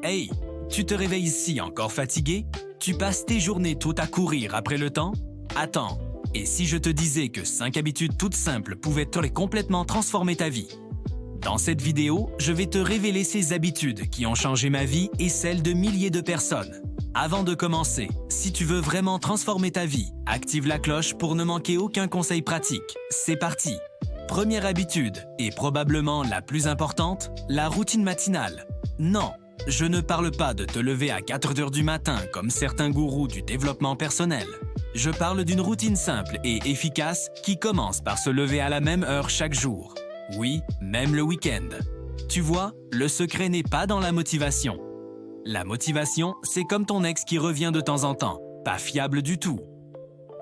Hey, tu te réveilles ici encore fatigué? Tu passes tes journées toutes à courir après le temps? Attends, et si je te disais que 5 habitudes toutes simples pouvaient complètement transformer ta vie? Dans cette vidéo, je vais te révéler ces habitudes qui ont changé ma vie et celle de milliers de personnes. Avant de commencer, si tu veux vraiment transformer ta vie, active la cloche pour ne manquer aucun conseil pratique. C'est parti! Première habitude, et probablement la plus importante, la routine matinale. Non, je ne parle pas de te lever à 4 heures du matin comme certains gourous du développement personnel. Je parle d'une routine simple et efficace qui commence par se lever à la même heure chaque jour. Oui, même le week-end. Tu vois, le secret n'est pas dans la motivation. La motivation, c'est comme ton ex qui revient de temps en temps, pas fiable du tout.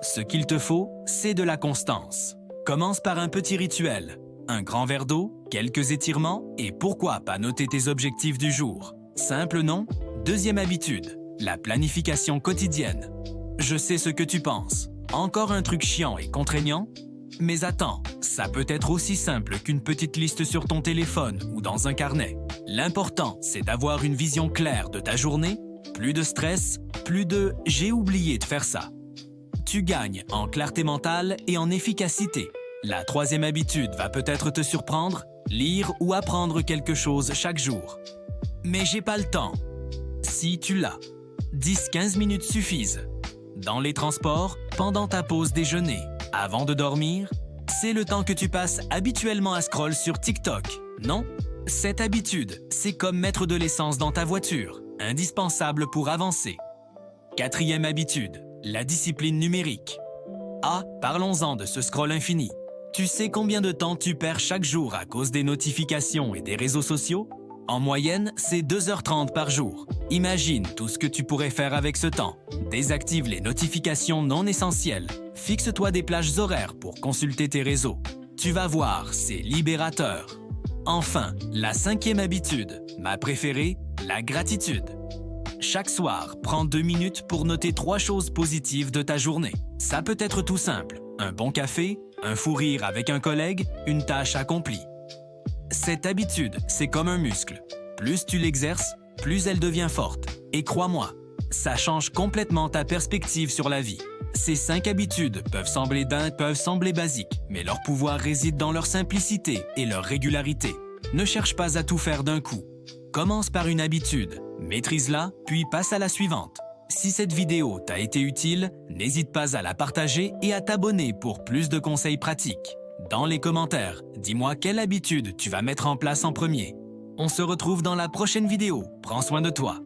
Ce qu'il te faut, c'est de la constance. Commence par un petit rituel, un grand verre d'eau, quelques étirements et pourquoi pas noter tes objectifs du jour. Simple non? Deuxième habitude, la planification quotidienne. Je sais ce que tu penses. Encore un truc chiant et contraignant? Mais attends, ça peut être aussi simple qu'une petite liste sur ton téléphone ou dans un carnet. L'important, c'est d'avoir une vision claire de ta journée, plus de stress, plus de « j'ai oublié de faire ça ». Tu gagnes en clarté mentale et en efficacité. La troisième habitude va peut-être te surprendre, lire ou apprendre quelque chose chaque jour. Mais j'ai pas le temps. Si tu l'as, 10-15 minutes suffisent. Dans les transports, pendant ta pause déjeuner, avant de dormir, c'est le temps que tu passes habituellement à scroll sur TikTok, non? Cette habitude, c'est comme mettre de l'essence dans ta voiture, indispensable pour avancer. Quatrième habitude, la discipline numérique. Ah, parlons-en de ce scroll infini. Tu sais combien de temps tu perds chaque jour à cause des notifications et des réseaux sociaux? En moyenne, c'est 2h30 par jour. Imagine tout ce que tu pourrais faire avec ce temps. Désactive les notifications non essentielles. Fixe-toi des plages horaires pour consulter tes réseaux. Tu vas voir, c'est libérateur. Enfin, la cinquième habitude, ma préférée, la gratitude. Chaque soir, prends 2 minutes pour noter 3 choses positives de ta journée. Ça peut être tout simple, un bon café, un fou rire avec un collègue, une tâche accomplie. Cette habitude, c'est comme un muscle. Plus tu l'exerces, plus elle devient forte. Et crois-moi, ça change complètement ta perspective sur la vie. Ces 5 habitudes peuvent sembler basiques, mais leur pouvoir réside dans leur simplicité et leur régularité. Ne cherche pas à tout faire d'un coup. Commence par une habitude, maîtrise-la, puis passe à la suivante. Si cette vidéo t'a été utile, n'hésite pas à la partager et à t'abonner pour plus de conseils pratiques. Dans les commentaires, dis-moi quelle habitude tu vas mettre en place en premier. On se retrouve dans la prochaine vidéo. Prends soin de toi.